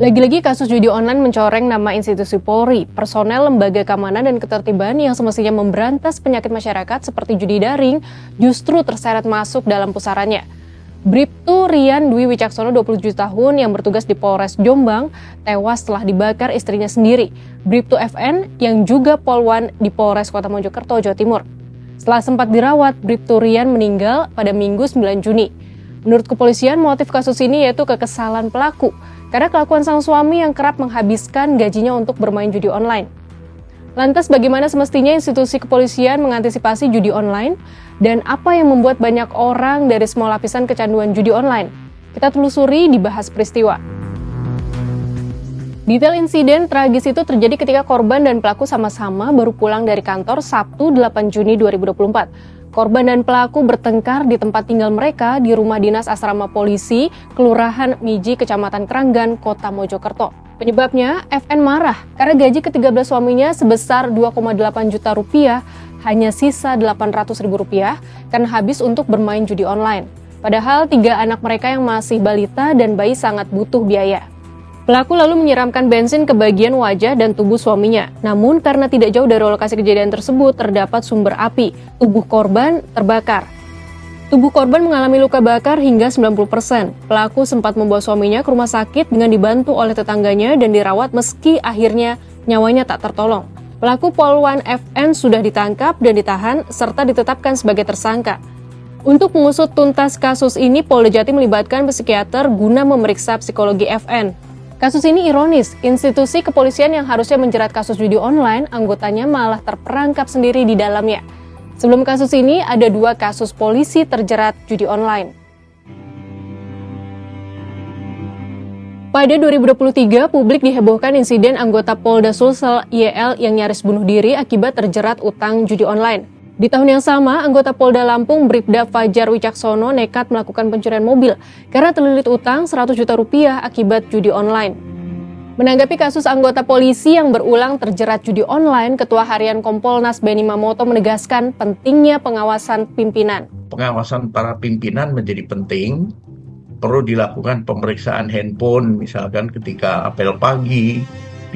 Lagi-lagi kasus judi online mencoreng nama institusi Polri, personel lembaga keamanan dan ketertiban yang semestinya memberantas penyakit masyarakat seperti judi daring justru terseret masuk dalam pusarannya. Bribtu Rian Dwi Wicaksono 27 tahun yang bertugas di Polres Jombang tewas setelah dibakar istrinya sendiri, Bribtu FN yang juga Polwan di Polres Kota Mojokerto, Jawa Timur. Setelah sempat dirawat, Bribtu Rian meninggal pada Minggu 9 Juni. Menurut kepolisian, motif kasus ini yaitu kekesalan pelaku karena kelakuan sang suami yang kerap menghabiskan gajinya untuk bermain judi online. Lantas bagaimana semestinya institusi kepolisian mengantisipasi judi online? Dan apa yang membuat banyak orang dari semua lapisan kecanduan judi online? Kita telusuri di Bahas Peristiwa. Detail insiden tragis itu terjadi ketika korban dan pelaku sama-sama baru pulang dari kantor Sabtu 8 Juni 2024. Korban dan pelaku bertengkar di tempat tinggal mereka di rumah dinas asrama polisi, Kelurahan Miji, Kecamatan Kranggan, Kota Mojokerto. Penyebabnya, FN marah karena gaji ke-13 suaminya sebesar 2,8 juta rupiah hanya sisa 800 ribu rupiah karena habis untuk bermain judi online. Padahal 3 anak mereka yang masih balita dan bayi sangat butuh biaya. Pelaku lalu menyiramkan bensin ke bagian wajah dan tubuh suaminya. Namun karena tidak jauh dari lokasi kejadian tersebut terdapat sumber api, tubuh korban terbakar. Tubuh korban mengalami luka bakar hingga 90%. Pelaku sempat membawa suaminya ke rumah sakit dengan dibantu oleh tetangganya dan dirawat meski akhirnya nyawanya tak tertolong. Pelaku Polwan FN sudah ditangkap dan ditahan serta ditetapkan sebagai tersangka. Untuk mengusut tuntas kasus ini, Polda Jatim melibatkan psikiater guna memeriksa psikologi FN. Kasus ini ironis, institusi kepolisian yang harusnya menjerat kasus judi online, anggotanya malah terperangkap sendiri di dalamnya. Sebelum kasus ini, ada 2 kasus polisi terjerat judi online. Pada 2023, publik dihebohkan insiden anggota Polda Sulsel YL yang nyaris bunuh diri akibat terjerat utang judi online. Di tahun yang sama, anggota Polda Lampung Bribda Fajar Wicaksono nekat melakukan pencurian mobil karena terlilit utang 100 juta rupiah akibat judi online. Menanggapi kasus anggota polisi yang berulang terjerat judi online, Ketua Harian Kompolnas Benny Mamoto menegaskan pentingnya pengawasan pimpinan. Pengawasan para pimpinan menjadi penting, perlu dilakukan pemeriksaan handphone, misalkan ketika apel pagi,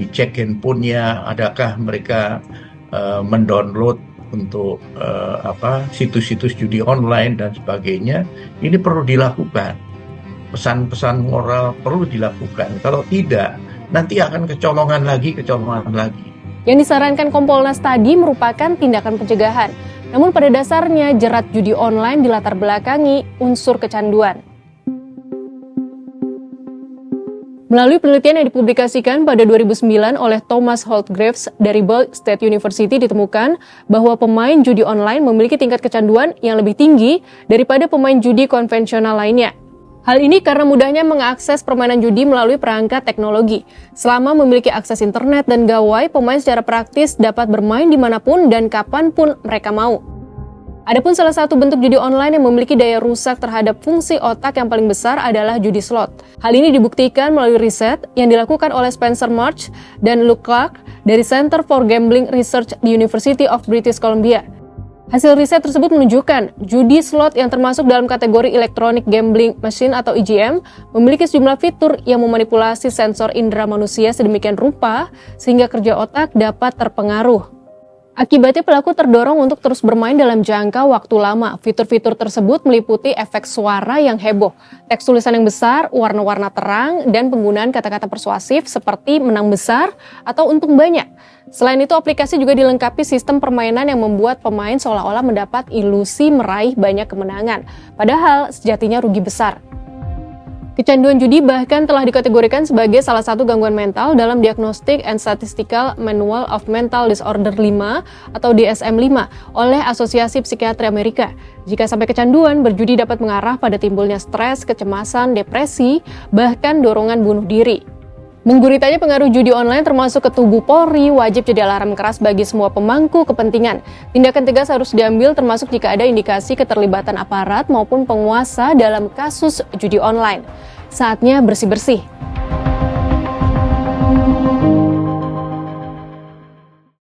dicek handphonenya, adakah mereka mendownload untuk situs-situs judi online dan sebagainya. Ini perlu dilakukan. Pesan-pesan moral perlu dilakukan. Kalau tidak, nanti akan kecolongan lagi. Yang disarankan Kompolnas tadi merupakan tindakan pencegahan. Namun pada dasarnya jerat judi online dilatar belakangi unsur kecanduan. Melalui penelitian yang dipublikasikan pada 2009 oleh Thomas Holt-Graves dari Ball State University ditemukan bahwa pemain judi online memiliki tingkat kecanduan yang lebih tinggi daripada pemain judi konvensional lainnya. Hal ini karena mudahnya mengakses permainan judi melalui perangkat teknologi. Selama memiliki akses internet dan gawai, pemain secara praktis dapat bermain dimanapun dan kapanpun mereka mau. Adapun salah satu bentuk judi online yang memiliki daya rusak terhadap fungsi otak yang paling besar adalah judi slot. Hal ini dibuktikan melalui riset yang dilakukan oleh Spencer March dan Luke Clark dari Center for Gambling Research di University of British Columbia. Hasil riset tersebut menunjukkan judi slot yang termasuk dalam kategori Electronic Gambling Machine atau EGM memiliki sejumlah fitur yang memanipulasi sensor indera manusia sedemikian rupa sehingga kerja otak dapat terpengaruh. Akibatnya pelaku terdorong untuk terus bermain dalam jangka waktu lama. Fitur-fitur tersebut meliputi efek suara yang heboh, teks tulisan yang besar, warna-warna terang, dan penggunaan kata-kata persuasif seperti menang besar atau untung banyak. Selain itu, aplikasi juga dilengkapi sistem permainan yang membuat pemain seolah-olah mendapat ilusi meraih banyak kemenangan, padahal sejatinya rugi besar. Kecanduan judi bahkan telah dikategorikan sebagai salah satu gangguan mental dalam Diagnostic and Statistical Manual of Mental Disorder 5 atau DSM-5 oleh Asosiasi Psikiatri Amerika. Jika sampai kecanduan, berjudi dapat mengarah pada timbulnya stres, kecemasan, depresi, bahkan dorongan bunuh diri. Mengguritanya pengaruh judi online termasuk ke tubuh Polri wajib jadi alarm keras bagi semua pemangku kepentingan. Tindakan tegas harus diambil termasuk jika ada indikasi keterlibatan aparat maupun penguasa dalam kasus judi online. Saatnya bersih-bersih.